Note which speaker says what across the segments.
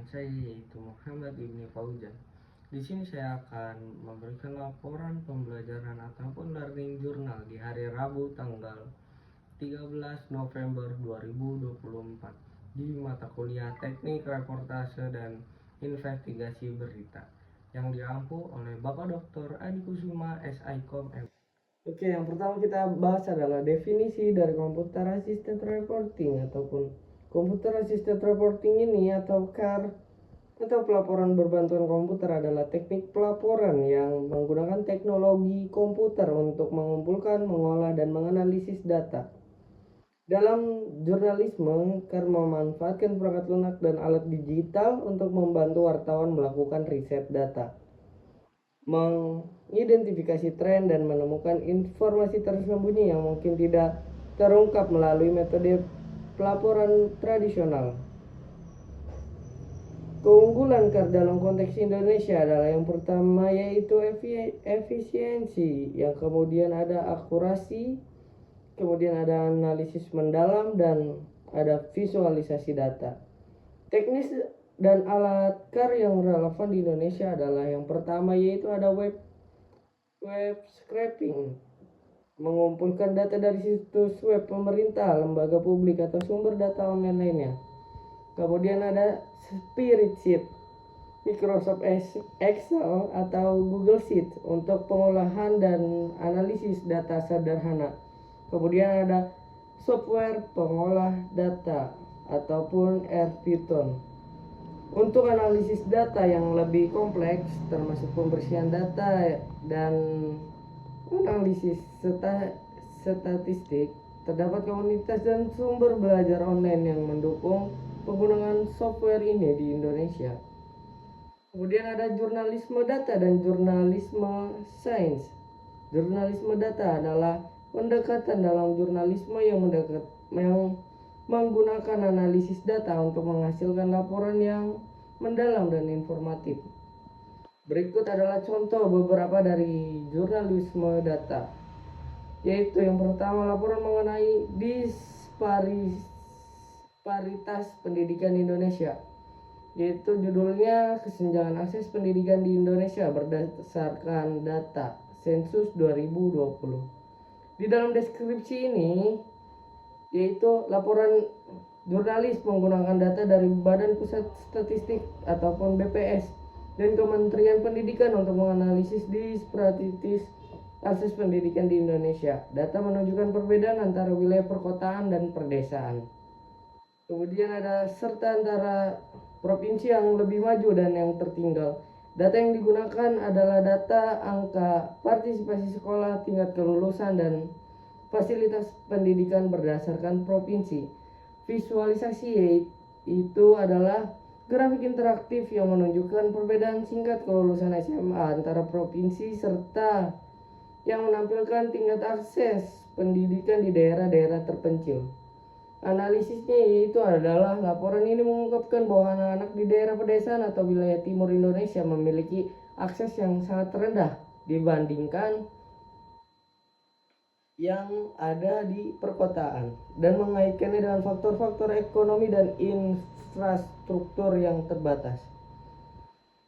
Speaker 1: saya yaitu Muhammad Ibni Fauzan. Di sini saya akan memberikan laporan pembelajaran ataupun learning journal di hari Rabu tanggal 13 November 2024 di mata kuliah Teknik Reportase dan Investigasi Berita yang diampu oleh Bapak Dr. Adi Kusuma SIKOM M. Oke, yang pertama kita bahas adalah definisi dari Computer Assisted Reporting ataupun Computer Assisted Reporting ini atau CAR atau pelaporan berbantuan komputer adalah teknik pelaporan yang menggunakan teknologi komputer untuk mengumpulkan, mengolah, dan menganalisis data. Dalam jurnalisme, CAR memanfaatkan perangkat lunak dan alat digital untuk membantu wartawan melakukan riset data, mengidentifikasi tren, dan menemukan informasi tersembunyi yang mungkin tidak terungkap melalui metode pelaporan tradisional. Keunggulan CAR dalam konteks Indonesia adalah yang pertama yaitu efisiensi, yang kemudian ada akurasi, kemudian ada analisis mendalam, dan ada visualisasi data. Teknis dan alat CAR yang relevan di Indonesia adalah yang pertama yaitu ada web scraping, mengumpulkan data dari situs web pemerintah, lembaga publik, atau sumber data online lainnya. Kemudian ada Spreadsheet, Microsoft Excel atau Google Sheet untuk pengolahan dan analisis data sederhana. Kemudian ada software pengolah data ataupun R-Python untuk analisis data yang lebih kompleks, termasuk pembersihan data dan analisis statistik. Terdapat komunitas dan sumber belajar online yang mendukung penggunaan software ini di Indonesia. Kemudian ada jurnalisme data dan jurnalisme sains. Jurnalisme data adalah pendekatan dalam jurnalisme yang menggunakan analisis data untuk menghasilkan laporan yang mendalam dan informatif. Berikut adalah contoh beberapa dari jurnalisme data, yaitu yang pertama laporan mengenai disparitas pendidikan Indonesia, yaitu judulnya kesenjangan akses pendidikan di Indonesia berdasarkan data Sensus 2020. Di dalam deskripsi ini yaitu laporan jurnalis menggunakan data dari Badan Pusat Statistik ataupun BPS dan Kementerian Pendidikan untuk menganalisis disparitas akses pendidikan di Indonesia. Data menunjukkan perbedaan antara wilayah perkotaan dan perdesaan. Kemudian ada serta antara provinsi yang lebih maju dan yang tertinggal. Data yang digunakan adalah data angka partisipasi sekolah, tingkat kelulusan, dan fasilitas pendidikan berdasarkan provinsi. Visualisasi itu adalah grafik interaktif yang menunjukkan perbedaan singkat kelulusan SMA antara provinsi serta yang menampilkan tingkat akses pendidikan di daerah-daerah terpencil. Analisisnya yaitu adalah laporan ini mengungkapkan bahwa anak-anak di daerah pedesaan atau wilayah timur Indonesia memiliki akses yang sangat rendah dibandingkan yang ada di perkotaan dan mengaitkannya dengan faktor-faktor ekonomi dan infrastruktur yang terbatas.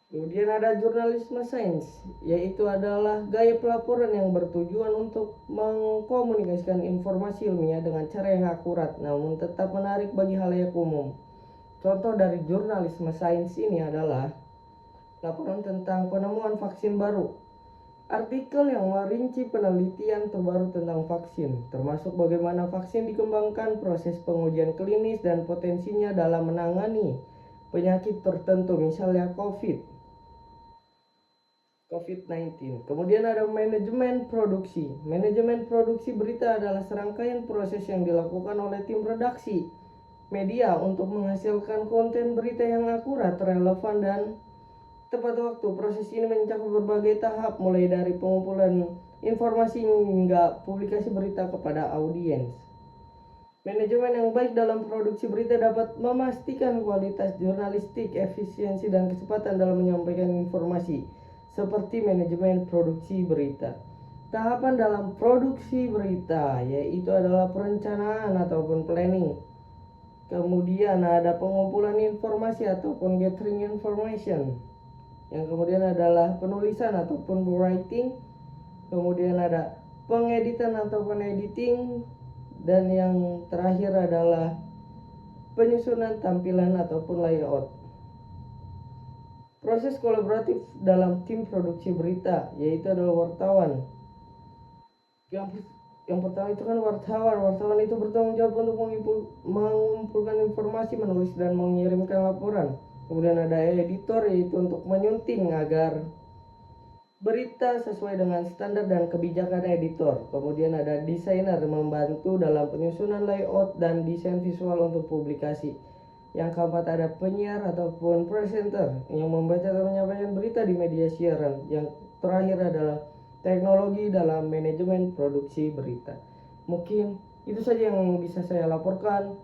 Speaker 1: Kemudian ada jurnalisme sains, yaitu adalah gaya pelaporan yang bertujuan untuk mengkomunikasikan informasi ilmiah dengan cara yang akurat namun tetap menarik bagi halayak umum. Contoh dari jurnalisme sains ini adalah laporan tentang penemuan vaksin baru, artikel yang merinci penelitian terbaru tentang vaksin, termasuk bagaimana vaksin dikembangkan, proses pengujian klinis, dan potensinya dalam menangani penyakit tertentu, misalnya COVID-19. Kemudian ada manajemen produksi. Manajemen produksi berita adalah serangkaian proses yang dilakukan oleh tim redaksi media untuk menghasilkan konten berita yang akurat, relevan, dan tepat waktu. Proses ini mencakup berbagai tahap, mulai dari pengumpulan informasi hingga publikasi berita kepada audiens. Manajemen yang baik dalam produksi berita dapat memastikan kualitas jurnalistik, efisiensi, dan kecepatan dalam menyampaikan informasi, seperti manajemen produksi berita. Tahapan dalam produksi berita yaitu adalah perencanaan ataupun planning, Kemudian ada pengumpulan informasi ataupun gathering information. Yang kemudian adalah penulisan ataupun writing. Kemudian ada pengeditan ataupun editing. Dan yang terakhir adalah penyusunan tampilan ataupun layout. Proses kolaboratif dalam tim produksi berita yaitu adalah wartawan. Yang pertama itu kan wartawan itu bertanggung jawab untuk mengumpulkan informasi, menulis dan mengirimkan laporan. Kemudian ada editor yaitu untuk menyunting agar berita sesuai dengan standar dan kebijakan editor. Kemudian ada desainer membantu dalam penyusunan layout dan desain visual untuk publikasi. Yang keempat ada penyiar ataupun presenter yang membaca atau menyampaikan berita di media siaran. Yang terakhir adalah teknologi dalam manajemen produksi berita. Mungkin itu saja yang bisa saya laporkan.